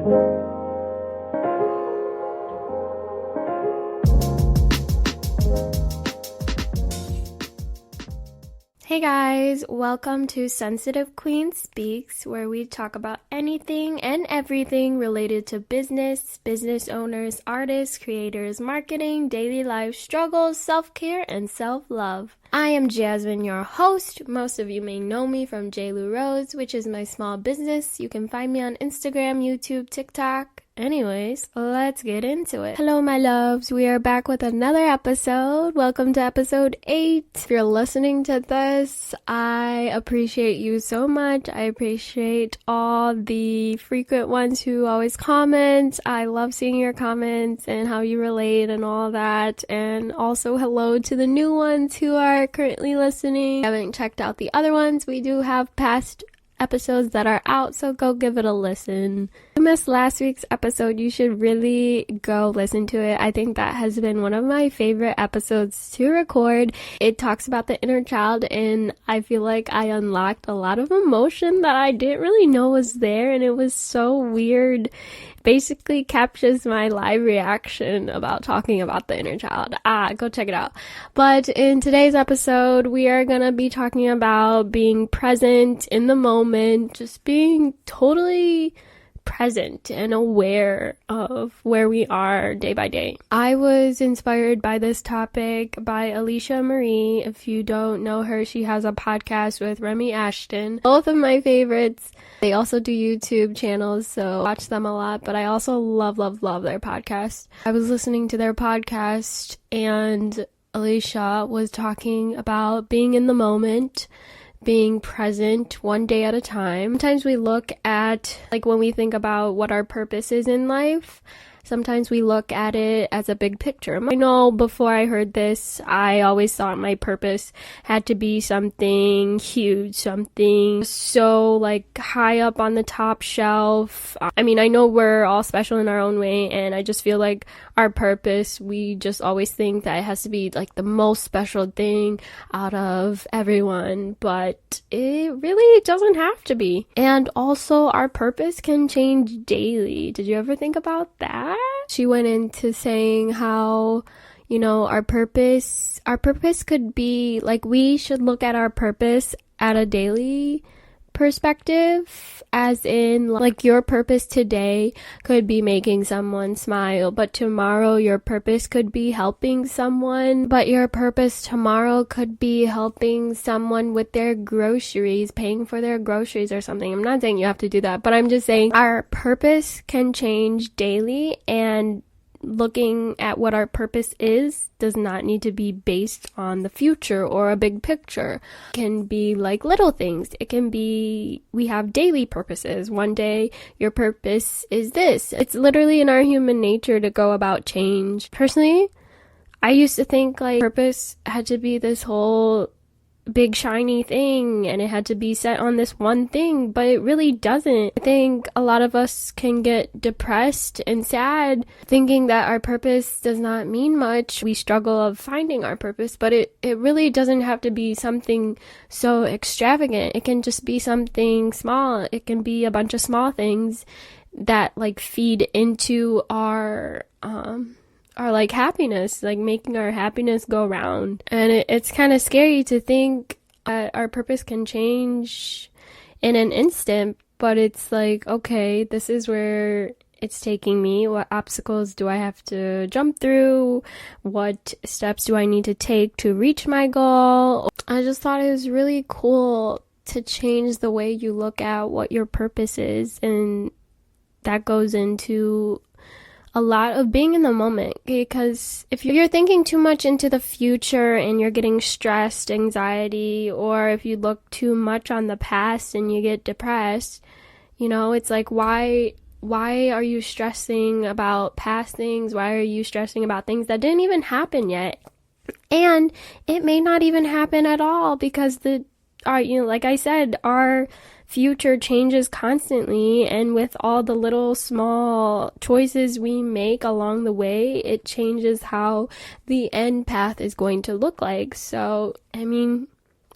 Hey guys, welcome to Sensitive Queen Speaks, where we talk about anything and everything related to business, business owners, artists, creators, marketing, daily life struggles, self-care, and self-love. I am Jasmine, your host. Most of you may know me from JLou Rose, which is my small business. You can find me on Instagram, YouTube, TikTok. Anyways, let's get into it. Hello, my loves. We are back with another episode. Welcome to episode 8. If you're listening to this, I appreciate you so much. I appreciate all the frequent ones who always comment. I love seeing your comments and how you relate and all that. And also hello to the new ones who are currently listening. I haven't checked out the other ones. We do have past episodes that are out, so go give it a listen. If you missed last week's episode, you should really go listen to it. I think that has been one of my favorite episodes to record. It talks about the inner child, and I feel like I unlocked a lot of emotion that I didn't really know was there, and it was so weird. Basically captures my live reaction about talking about the inner child. Go check it out. But in today's episode, we are gonna be talking about being present in the moment, just being totally present and aware of where we are day by day. I was inspired by this topic by Alicia Marie. If you don't know her, she has a podcast with Remy Ashton. Both of my favorites. They also do YouTube channels, so watch them a lot, but I also love their podcast. I was listening to their podcast and Alicia was talking about being in the moment, being present one day at a time. Sometimes we look at, like when we think about what our purpose is in life, sometimes we look at it as a big picture. I know before I heard this, I always thought my purpose had to be something huge, something so like high up on the top shelf. I mean, I know we're all special in our own way, and I just feel like our purpose, we just always think that it has to be like the most special thing out of everyone, but it really doesn't have to be. And also, our purpose can change daily. Did you ever think about that? She went into saying how, you know, our purpose could be like, we should look at our purpose at a daily perspective, as in like your purpose today could be making someone smile, but tomorrow your purpose could be helping someone, but your purpose tomorrow could be helping someone with their groceries, paying for their groceries or something. I'm not saying you have to do that, but I'm just saying our purpose can change daily, and looking at what our purpose is does not need to be based on the future or a big picture. It can be like little things. It can be, we have daily purposes. One day your purpose is this. It's literally in our human nature to go about change. Personally, I used to think like purpose had to be this whole big shiny thing and it had to be set on this one thing, but it really doesn't. I think a lot of us can get depressed and sad thinking that our purpose does not mean much. We struggle of finding our purpose, but it really doesn't have to be something so extravagant. It can just be something small. It can be a bunch of small things that like feed into our like happiness, like making our happiness go round. And it's kind of scary to think that our purpose can change in an instant, but it's like, okay, this is where it's taking me. What obstacles do I have to jump through? What steps do I need to take to reach my goal? I just thought it was really cool to change the way you look at what your purpose is, and that goes into a lot of being in the moment, because if you're thinking too much into the future and you're getting stressed, anxiety, or if you look too much on the past and you get depressed, you know, it's like, why are you stressing about past things? Why are you stressing about things that didn't even happen yet? And it may not even happen at all, because like I said, our future changes constantly, and with all the little small choices we make along the way, it changes how the end path is going to look like. So, I mean,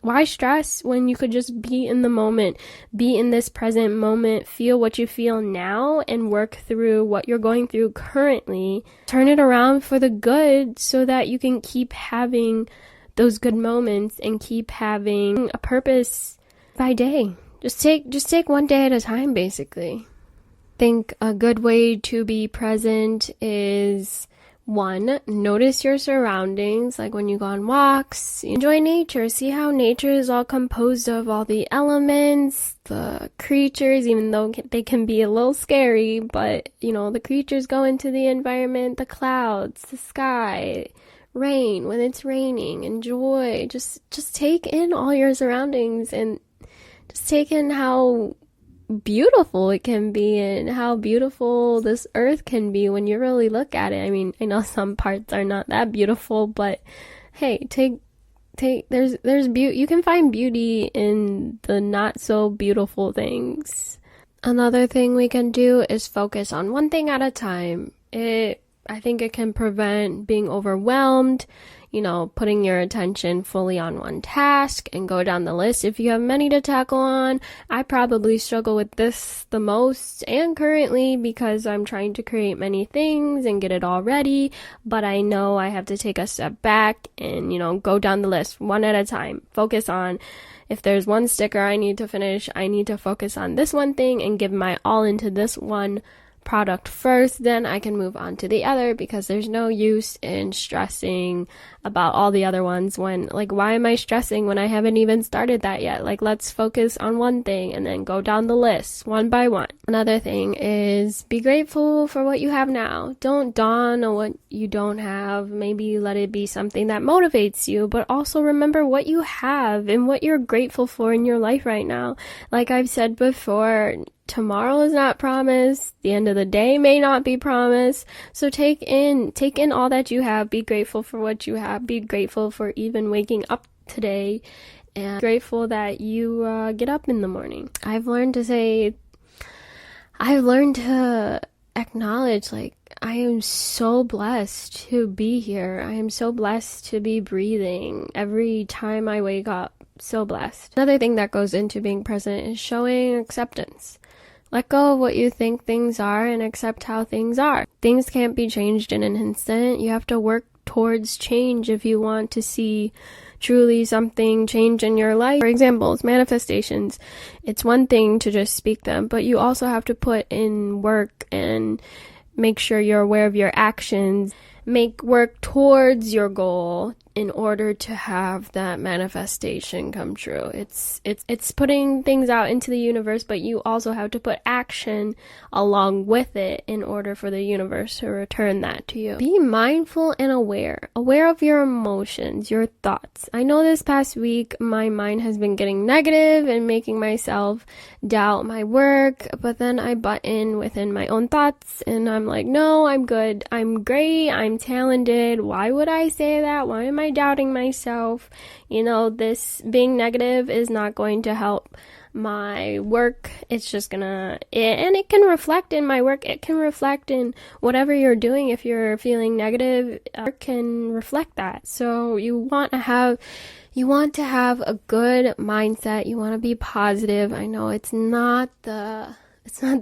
Why stress when you could just be in the moment, be in this present moment, feel what you feel now, and work through what you're going through currently. Turn it around for the good so that you can keep having those good moments and keep having a purpose by day. Just take one day at a time, basically. I think a good way to be present is, 1, notice your surroundings, like when you go on walks, enjoy nature, see how nature is all composed of all the elements, the creatures, even though they can be a little scary, but the creatures go into the environment, the clouds, the sky, rain, when it's raining, enjoy, just take in all your surroundings and just take in how beautiful it can be and how beautiful this earth can be when you really look at it. I mean, I know some parts are not that beautiful, but hey, there's beauty. You can find beauty in the not so beautiful things. Another thing we can do is focus on one thing at a time. I think it can prevent being overwhelmed, putting your attention fully on one task and go down the list. If you have many to tackle on, I probably struggle with this the most and currently because I'm trying to create many things and get it all ready, but I know I have to take a step back and, go down the list one at a time. Focus on, if there's one sticker I need to finish, I need to focus on this one thing and give my all into this one product first, then I can move on to the other, because there's no use in stressing about all the other ones when, why am I stressing when I haven't even started that yet? Let's focus on one thing and then go down the list one by one. Another thing is be grateful for what you have now. Don't dawn on what you don't have. Maybe let it be something that motivates you, but also remember what you have and what you're grateful for in your life right now. Like I've said before, tomorrow is not promised. The end of the day may not be promised. So take in all that you have. Be grateful for what you have. Be grateful for even waking up today, and grateful that you get up in the morning. I've learned to acknowledge, I am so blessed to be here. I am so blessed to be breathing every time I wake up. So blessed. Another thing that goes into being present is showing acceptance. Let go of what you think things are and accept how things are. Things can't be changed in an instant. You have to work towards change if you want to see truly something change in your life. For example, it's manifestations. It's one thing to just speak them, but you also have to put in work and make sure you're aware of your actions. Make work towards your goal in order to have that manifestation come true. It's putting things out into the universe, but you also have to put action along with it in order for the universe to return that to you. Be mindful and aware of your emotions, your thoughts. I know this past week my mind has been getting negative and making myself doubt my work, but then I butt in within my own thoughts and I'm like, no, I'm good, I'm great, I'm talented. Why would I say that? Why am I doubting myself? This being negative is not going to help my work. It's just and it can reflect in my work. It can reflect in whatever you're doing. If you're feeling negative, it can reflect that. So you want to have a good mindset. You want to be positive. I know it's not the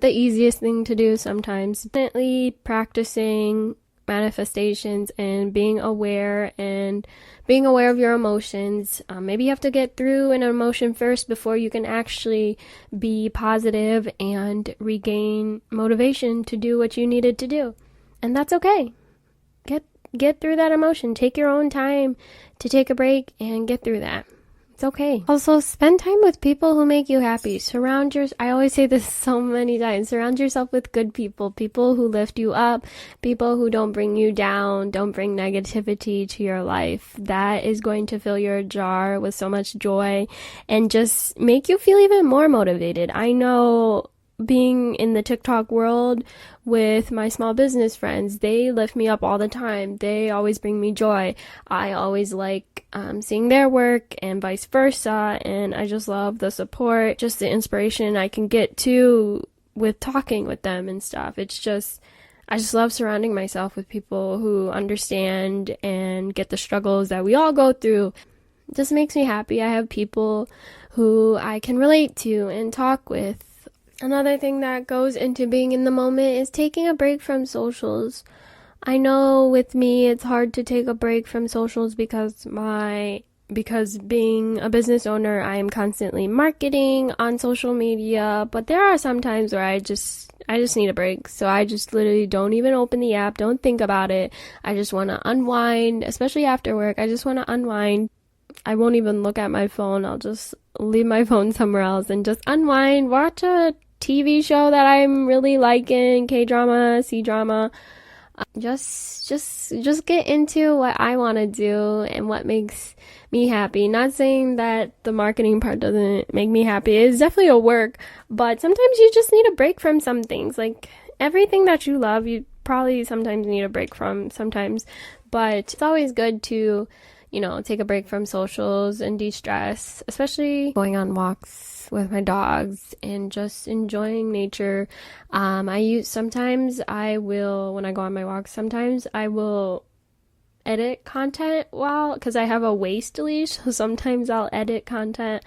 easiest thing to do sometimes. Definitely practicing manifestations and being aware of your emotions. Maybe you have to get through an emotion first before you can actually be positive and regain motivation to do what you needed to do. And that's okay. Get through that emotion. Take your own time to take a break and get through that. It's okay. Also, spend time with people who make you happy. I always say this so many times, surround yourself with good people who lift you up, people who don't bring you down, don't bring negativity to your life. That is going to fill your jar with so much joy and just make you feel even more motivated. I know, being in the TikTok world with my small business friends, they lift me up all the time. They always bring me joy. I always like seeing their work and vice versa, and I just love the support, just the inspiration I can get to with talking with them and stuff. I just love surrounding myself with people who understand and get the struggles that we all go through. just makes me happy. I have people who I can relate to and talk with. Another thing that goes into being in the moment is taking a break from socials. I know with me it's hard to take a break from socials because being a business owner, I am constantly marketing on social media, but there are some times where I just need a break. So I just literally don't even open the app, don't think about it. I just want to unwind, especially after work. I just want to unwind. I won't even look at my phone. I'll just leave my phone somewhere else and just unwind, watch a TV show that I'm really liking, K-drama, C-drama. Just get into what I want to do and what makes me happy. Not saying that the marketing part doesn't make me happy. It's definitely a work, but sometimes you just need a break from some things. Like everything that you love, you probably sometimes need a break from sometimes, but it's always good to, take a break from socials and de-stress, especially going on walks with my dogs and just enjoying nature. Sometimes I will, when I go on my walks, sometimes I will edit content because I have a waist leash, so sometimes I'll edit content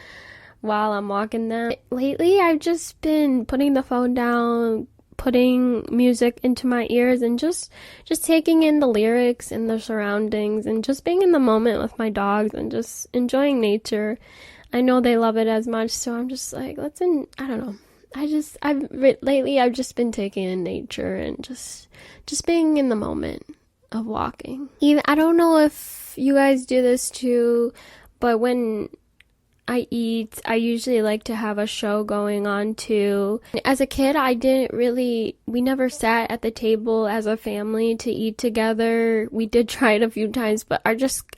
while I'm walking them. Lately, I've just been putting the phone down, putting music into my ears and just taking in the lyrics and the surroundings and just being in the moment with my dogs and just enjoying nature. I know they love it as much, so I'm just like, I don't know. Lately I've just been taking in nature and just being in the moment of walking. Even, I don't know if you guys do this too, but when I eat, I usually like to have a show going on too. As a kid, we never sat at the table as a family to eat together. We did try it a few times, but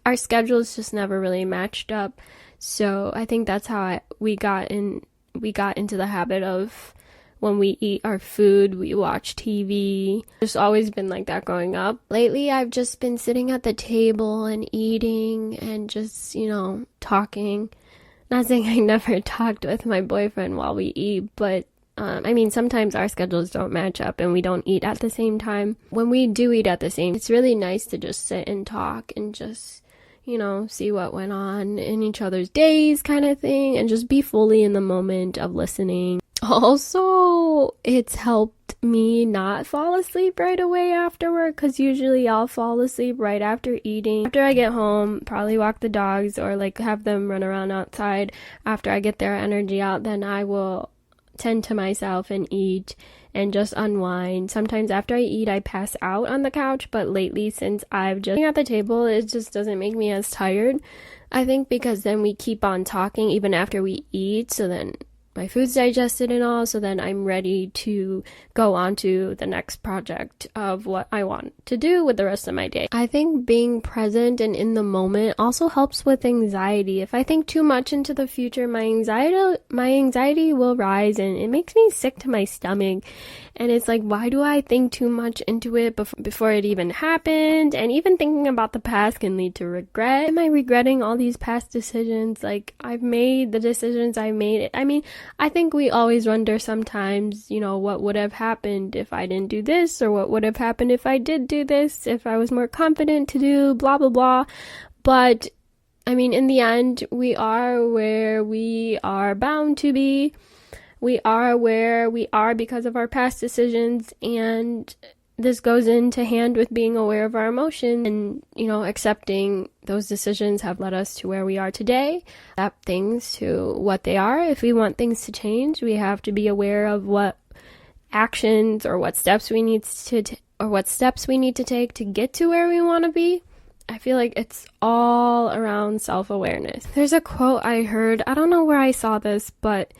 our schedules just never really matched up. So I think that's how we got into the habit of when we eat our food, we watch TV. It's always been like that growing up. Lately, I've just been sitting at the table and eating and just, talking. Not saying I never talked with my boyfriend while we eat, but sometimes our schedules don't match up and we don't eat at the same time. When we do eat at the same, it's really nice to just sit and talk and just, see what went on in each other's days kind of thing and just be fully in the moment of listening. Also, it's helped me not fall asleep right away after work, because usually I'll fall asleep right after eating. After I get home, probably walk the dogs or have them run around outside. After I get their energy out, then I will tend to myself and eat and just unwind. Sometimes after I eat, I pass out on the couch, but lately, since I've just been at the table, it just doesn't make me as tired. I think because then we keep on talking even after we eat, so then my food's digested and all, so then I'm ready to go on to the next project of what I want to do with the rest of my day. I think being present and in the moment also helps with anxiety. If I think too much into the future, my anxiety will rise and it makes me sick to my stomach. And it's like, why do I think too much into it before it even happened? And even thinking about the past can lead to regret. Am I regretting all these past decisions? I've made the decisions I made. I think we always wonder sometimes, what would have happened if I didn't do this, or what would have happened if I did do this, if I was more confident to do blah, blah, blah. But, in the end, we are where we are bound to be. We are where we are because of our past decisions, and this goes into hand with being aware of our emotions and, accepting those decisions have led us to where we are today. Accept things to what they are. If we want things to change, we have to be aware of what actions or what steps we need to take to get to where we want to be. I feel like it's all around self-awareness. There's a quote I heard. I don't know where I saw this, but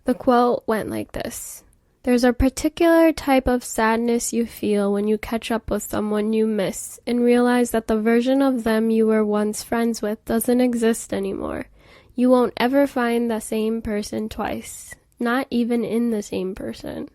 the quote went like this. There's a particular type of sadness you feel when you catch up with someone you miss and realize that the version of them you were once friends with doesn't exist anymore. You won't ever find the same person twice, not even in the same person.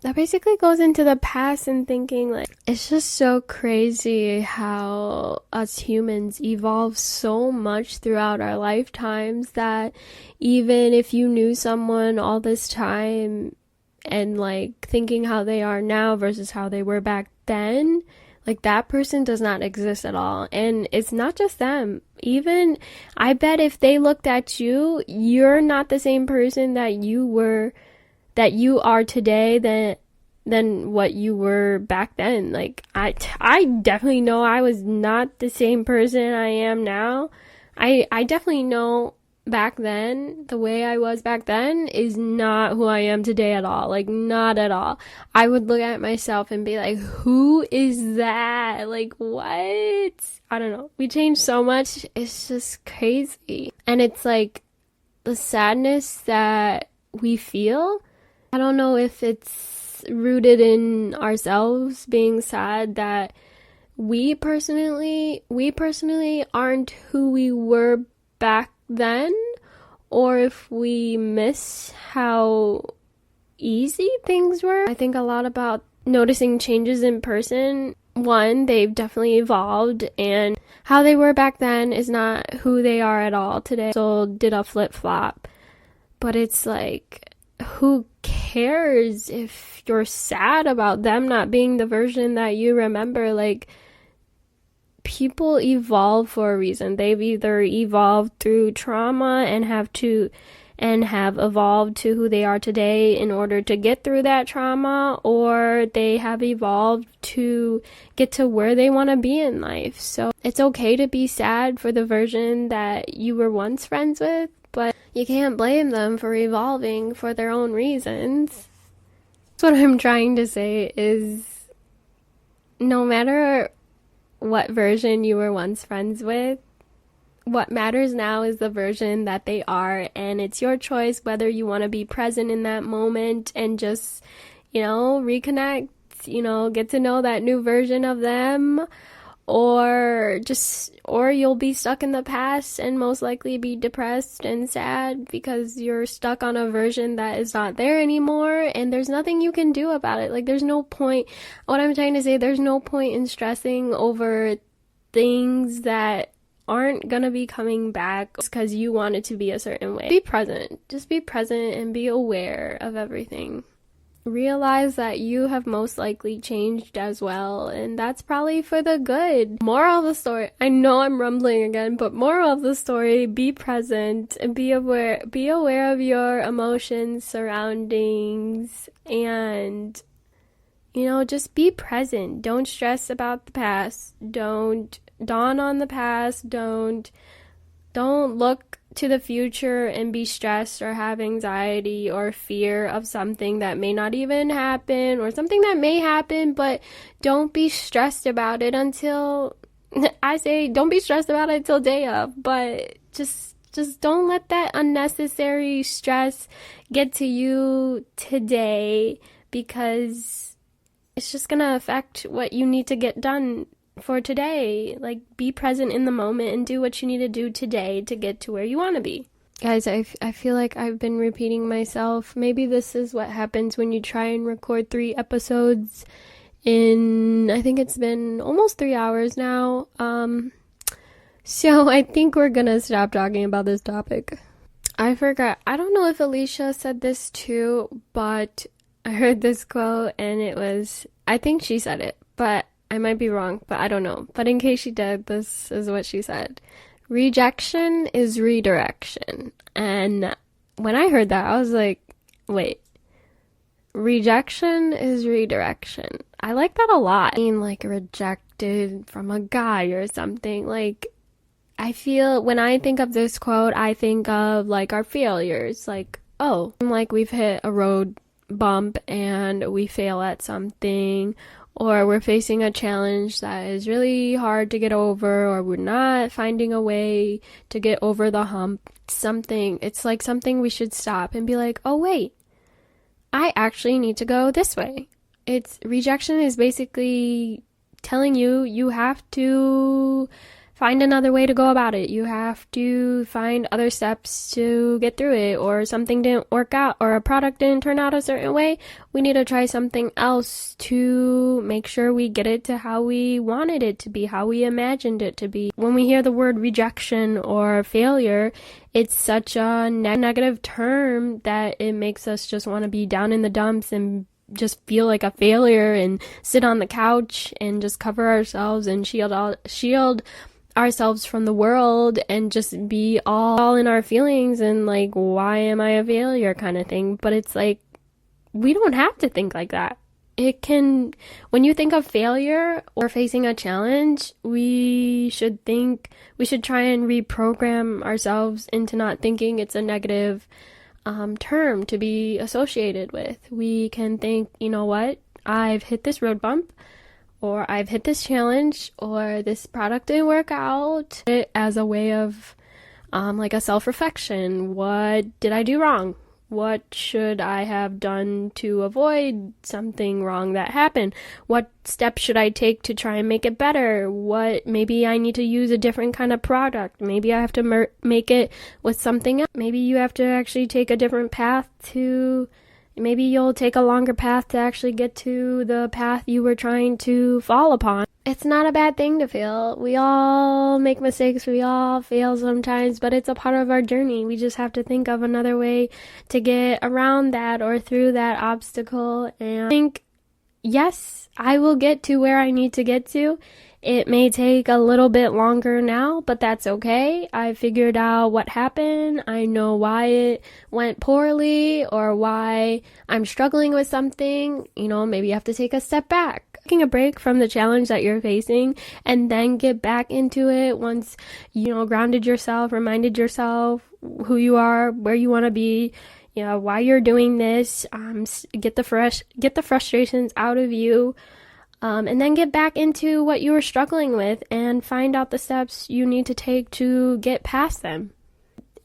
That basically goes into the past and thinking, it's just so crazy how us humans evolve so much throughout our lifetimes that even if you knew someone all this time and thinking how they are now versus how they were back then, Like, that person does not exist at all. And it's not just them. Even, I bet if they looked at you, you're not the same person that you are today than what you were back then. Like, I definitely know I was not the same person I am now. I definitely know back then, the way I was back then is not who I am today at all. Like, not at all. I would look at myself and be like, who is that? Like, what? I don't know. We changed so much. It's just crazy. And it's like the sadness that we feel. I don't know if it's rooted in ourselves being sad that we personally aren't who we were back then, or if we miss how easy things were. I think a lot about noticing changes in person. One, they've definitely evolved, and how they were back then is not who they are at all today. So did a flip-flop. But it's like, who cares if you're sad about them not being the version that you remember? Like, people evolve for a reason. They've either evolved through trauma and have evolved to who they are today in order to get through that trauma, or they have evolved to get to where they want to be in life. So it's okay to be sad for the version that you were once friends with, but you can't blame them for evolving for their own reasons. That's what I'm trying to say is, no matter what version you were once friends with, what matters now is the version that they are, and it's your choice whether you want to be present in that moment and just, reconnect, get to know that new version of them, or you'll be stuck in the past and most likely be depressed and sad because you're stuck on a version that is not there anymore, and there's nothing you can do about it. Like, there's no point, what I'm trying to say, there's no point in stressing over things that aren't gonna be coming back because you want it to be a certain way. Be present. Just be present and be aware of everything. Realize that you have most likely changed as well, and that's probably for the good. Moral of the story, I know I'm rumbling again, but moral of the story, be present and be aware of your emotions, surroundings, and just be present. Don't stress about the past. Don't dawn on the past. Don't look to the future and be stressed or have anxiety or fear of something that may not even happen, or something that may happen, but don't be stressed about it until, I say, don't be stressed about it until day of, but just don't let that unnecessary stress get to you today, because it's just gonna affect what you need to get done for today. Like, be present in the moment and do what you need to do today to get to where you want to be. Guys, I feel like I've been repeating myself. Maybe this is what happens when you try and record 3 episodes in, I think it's been almost 3 hours now. So I think we're gonna stop talking about this topic. I forgot, I don't know if Alicia said this too, but I heard this quote and it was, I think she said it, but I might be wrong, but I don't know. But in case she did, this is what she said. Rejection is redirection. And when I heard that, I was like, wait, rejection is redirection. I like that a lot. I mean, like, rejected from a guy or something. Like, I feel, when I think of this quote, I think of, like, our failures. Like, like we've hit a road bump and we fail at something, or we're facing a challenge that is really hard to get over, or we're not finding a way to get over the hump. It's like something we should stop and be like, oh wait, I actually need to go this way. Rejection is basically telling you have to find another way to go about it. You have to find other steps to get through it, or something didn't work out, or a product didn't turn out a certain way. We need to try something else to make sure we get it to how we wanted it to be, how we imagined it to be. When we hear the word rejection or failure, it's such a negative term that it makes us just want to be down in the dumps and just feel like a failure and sit on the couch and just cover ourselves and shield ourselves from the world and just be all in our feelings and like, why am I a failure kind of thing. But it's like, we don't have to think like that. When you think of failure or facing a challenge, we should try and reprogram ourselves into not thinking it's a negative term to be associated with. We can think, you know what, I've hit this road bump, or I've hit this challenge, or this product didn't work out, as a way of like a self-reflection. What did I do wrong? What should I have done to avoid something wrong that happened? What steps should I take to try and make it better? Maybe I need to use a different kind of product. Maybe I have to make it with something else. Maybe you have to actually take a different path maybe you'll take a longer path to actually get to the path you were trying to fall upon. It's not a bad thing to fail. We all make mistakes. We all fail sometimes, but it's a part of our journey. We just have to think of another way to get around that or through that obstacle and think, yes, I will get to where I need to get to. It may take a little bit longer now, but that's okay. I figured out what happened. I know why it went poorly or why I'm struggling with something. Maybe you have to take a step back, taking a break from the challenge that you're facing, and then get back into it once, grounded yourself, reminded yourself who you are, where you want to be, why you're doing this, get the frustrations out of you. And then get back into what you were struggling with and find out the steps you need to take to get past them.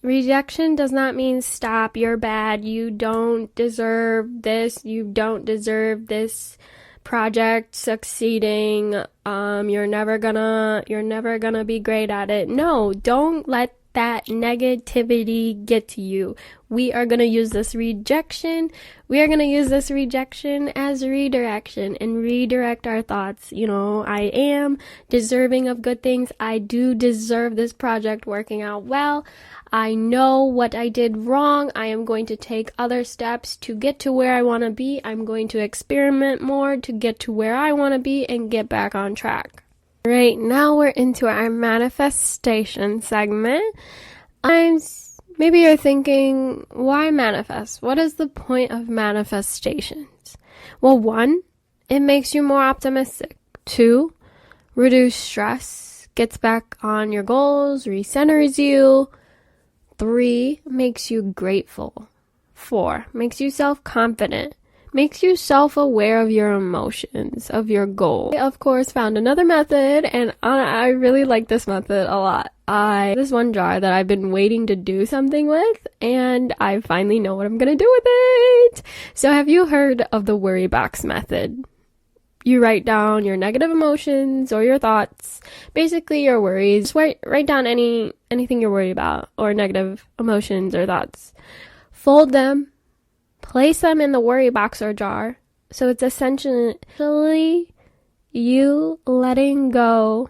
Rejection does not mean stop, you're bad, you don't deserve this, you don't deserve this project succeeding, you're never gonna be great at it. No, don't let that negativity get to you. We are going to use this rejection as redirection and redirect our thoughts. I am deserving of good things. I do deserve this project working out well. I know what I did wrong. I am going to take other steps to get to where I want to be. I'm going to experiment more to get to where I want to be and get back on track. Right now we're into our manifestation segment. Maybe you're thinking, why manifest? What is the point of manifestations? Well, 1, it makes you more optimistic. 2, reduce stress, gets back on your goals, recenters you. 3, makes you grateful. 4, makes you self-confident. Makes you self-aware of your emotions, of your goal. I, of course, found another method, and I really like this method a lot. This one jar that I've been waiting to do something with, and I finally know what I'm gonna do with it. So have you heard of the worry box method? You write down your negative emotions or your thoughts, basically your worries. Write down anything you're worried about or negative emotions or thoughts. Fold them. Place them in the worry box or jar. So it's essentially you letting go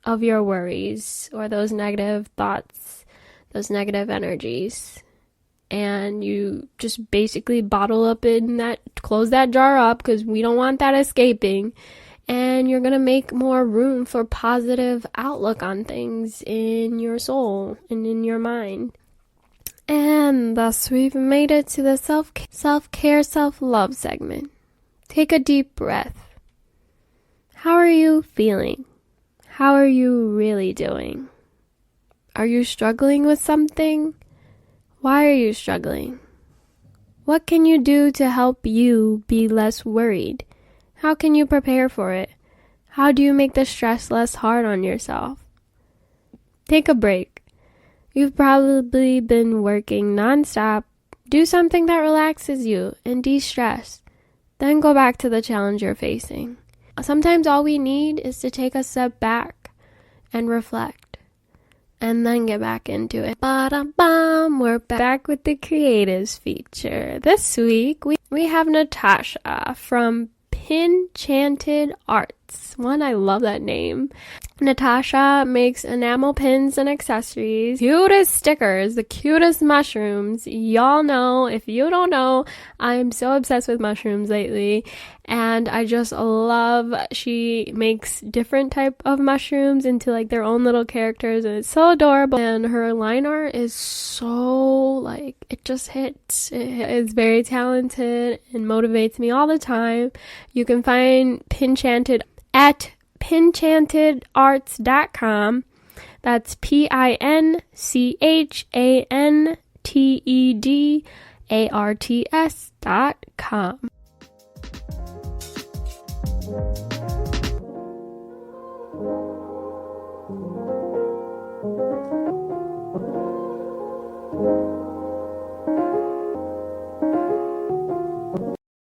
of your worries or those negative thoughts, those negative energies. And you just basically close that jar up because we don't want that escaping. And you're going to make more room for positive outlook on things in your soul and in your mind. And thus we've made it to the self-care, self-love segment. Take a deep breath. How are you feeling? How are you really doing? Are you struggling with something? Why are you struggling? What can you do to help you be less worried? How can you prepare for it? How do you make the stress less hard on yourself? Take a break. You've probably been working nonstop. Do something that relaxes you and de-stress. Then go back to the challenge you're facing. Sometimes all we need is to take a step back and reflect. And then get back into it. Ba-da-bum, we're back with the creatives feature. This week, we have Natasha from Pinchanted Arts. I love that name. Natasha makes enamel pins and accessories, cutest stickers, the cutest mushrooms. Y'all know, if you don't know, I'm so obsessed with mushrooms lately, and I just love, she makes different type of mushrooms into like their own little characters, and it's so adorable. And her line art is so like, it just hits. It is very talented and motivates me all the time. You can find Pinchanted at pinchantedArts.com. That's PINCHANTEDARTS.com.